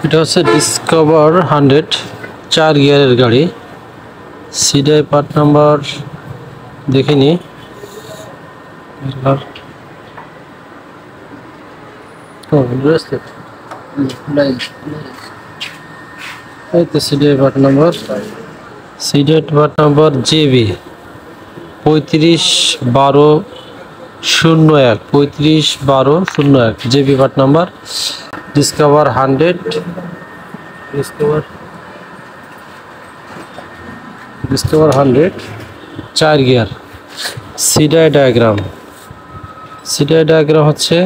এটা হচ্ছে ডিসকভার 100 4 গিয়ারের গাড়ি। সিডাই পার্ট নাম্বার দেখিনি। এই তো CDI part number JB 351201 351201 JB part number. Discover 100 Discover 100 4 gear. CDI diagram হচ্ছে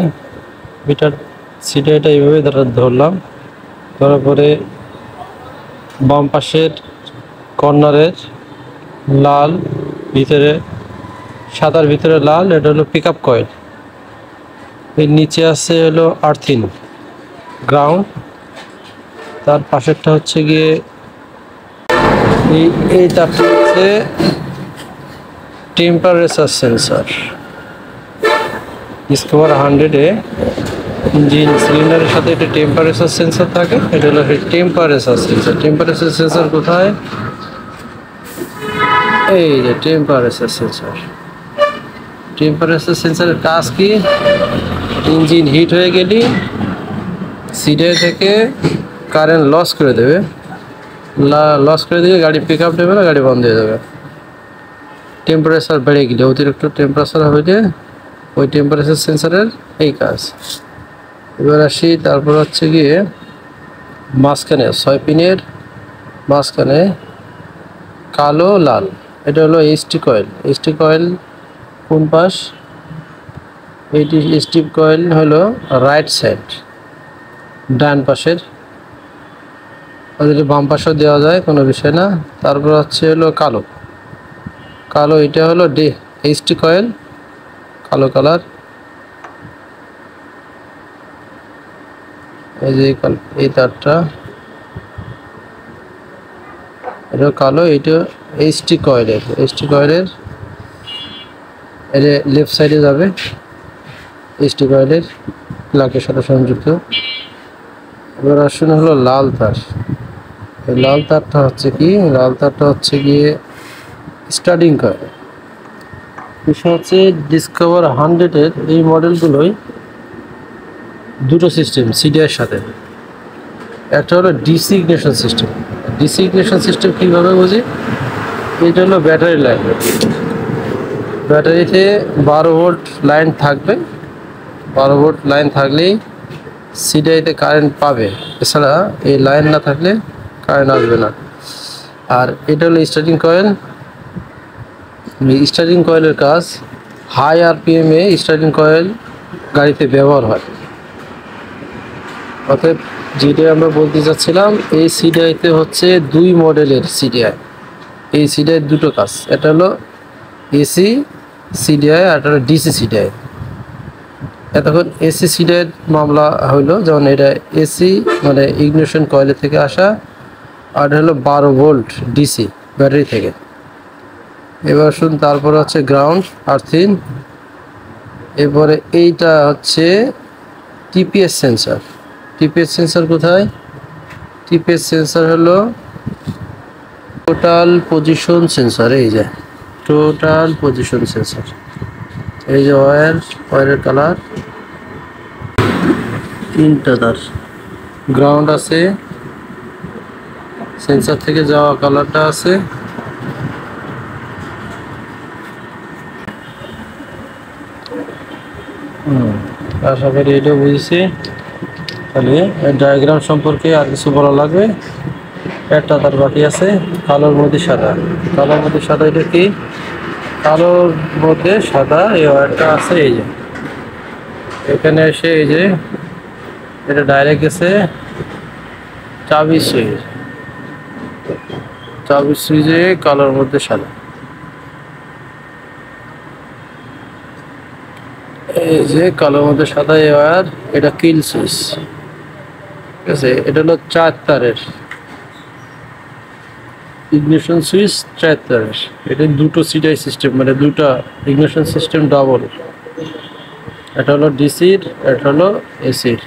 মিটার। সিডাইটা এইভাবে ধরলাম, ধরার পরে বাম পাশের কর্নারের লাল, ভিতরে সাদার ভিতরে লাল, এটা হলো পিক আপ কয়েল। এর নিচে আছে হলো আর্থিং গ্রাউন্ড, তার পাশেরটা হচ্ছে গিয়ে এই তারটা হচ্ছে টেম্পারেচার সেন্সর। ডিসকভার 100-এ ইঞ্জিন সিলিন্ডারের সাথে একটা টেম্পারেচার সেন্সর থাকে, এটা হলো টেম্পারেচার সেন্সর। টেম্পারেচার সেন্সর কোথায়? এই যে টেম্পারেচার সেন্সর। টেম্পারেচার সেন্সরের কাজ কি? ইঞ্জিন হিট হয়ে গেলে সিডাই থেকে কারেন্ট লস করে দেবে, গাড়ি পিক আপ দেবে না, গাড়ি বন্ধ হয়ে যাবে। টেম্পারেচার বেড়ে গেলে, অতিরিক্ত টেম্পারেচার হইলে ওই টেম্পারেচার সেন্সরের এই কাজ। এবার আসি, তারপর হচ্ছে গিয়ে মাঝখানে 6 পিনের মাঝখানে কালো লাল, এটা হলো এইচটি কয়েল। কোন পাশ? এইটি এইচটি কয়েল হলো রাইট সাইড, ডান পাশের। যদি বাম পাশেও দেওয়া যায় কোনো বিষয় না। তারপর হচ্ছে হলো কালো, এটা হলো এইচটি কয়েল, কালো কালার। এই যে এই তারটা, এটা কালো, এটা এইচটি কয়েলের এর লেফট সাইডে যাবে। এইচটি কয়েলের প্লাগের সাথে সংযুক্ত। এবার আসুন হলো লাল তার। এই লাল তারটা হচ্ছে কি? লাল তারটা হচ্ছে গিয়ে স্টার্টিং কয়েল। বিষয় হচ্ছে ডিসকভার 100-এর এই মডেলগুলোই দুটো সিস্টেম সিডিআইয়ের সাথে। একটা হলো ডিসি ইগনিশন সিস্টেম। কীভাবে বুঝি? এটা হলো ব্যাটারি লাইন। ব্যাটারিতে 12 ভোল্ট লাইন থাকবে। 12 ভোল্ট লাইন থাকলেই সিডিআইতে কারেন্ট পাবে, এছাড়া এই লাইন না থাকলে কারেন্ট আসবে না। আর এটা হলো স্টার্টিং কয়েলের কাজ হাই আরপিএমে স্টার্টিং কয়েল গাড়িতে ব্যবহার হয়। অতএব যেটা আমরা বলতে চাচ্ছিলাম, এই সিডিআইতে হচ্ছে 2 মডেলের সিডিআই। এই সিডিআই দুটো কাজ, এটা হলো এসি সিডিআই আর এটা হলো ডিসি সিডিআই। এতক্ষণ এসি সিডিআইয়ের মামলা হইলো, যেমন এটা এসি মানে ইগনিশন কয়েলের থেকে আসা, আর হলো 12 ভোল্ট ডিসি ব্যাটারি থেকে। এবার শুন, তারপর হচ্ছে গ্রাউন্ড আর্থিং। এরপরে এইটা হচ্ছে টিপিএস সেন্সর। কোথায়? টিপিএস সেন্সর হলো টোটাল পজিশন সেন্সর। এই যে টোটাল পজিশন সেন্সর। এই যে ওয়্যারের কালার 3টা তার। গ্রাউন্ড আছে, সেন্সর থেকে যাওয়া কালারটা আছে। আশা করি এটাও বুঝেছি। তাহলে ডায়াগ্রাম সম্পর্কে আর কিছু বলা লাগবে? একটা তার বাকি আছে, কালোর মধ্যে সাদা। এটা কি? কালোর মধ্যে সাদা এই ওয়্যারটা আছে। এই যে এখানে এসে এই যে এটা ডাইরেক্ট গেছে চাবি সুইচে, কালোর মধ্যে সাদা। এই যে কালোর মধ্যে সাদা এই ওয়্যার, এটা কিল সুইচ। ঠিক আছে, এটা হলো 4 তারের ইগনিশন সুইচ, 4 তারের। এটা দুটো সিডিআই সিস্টেম, মানে দুটা ইগনিশন সিস্টেম ডাবল। এটা হলো ডিসির, এটা হলো এসির।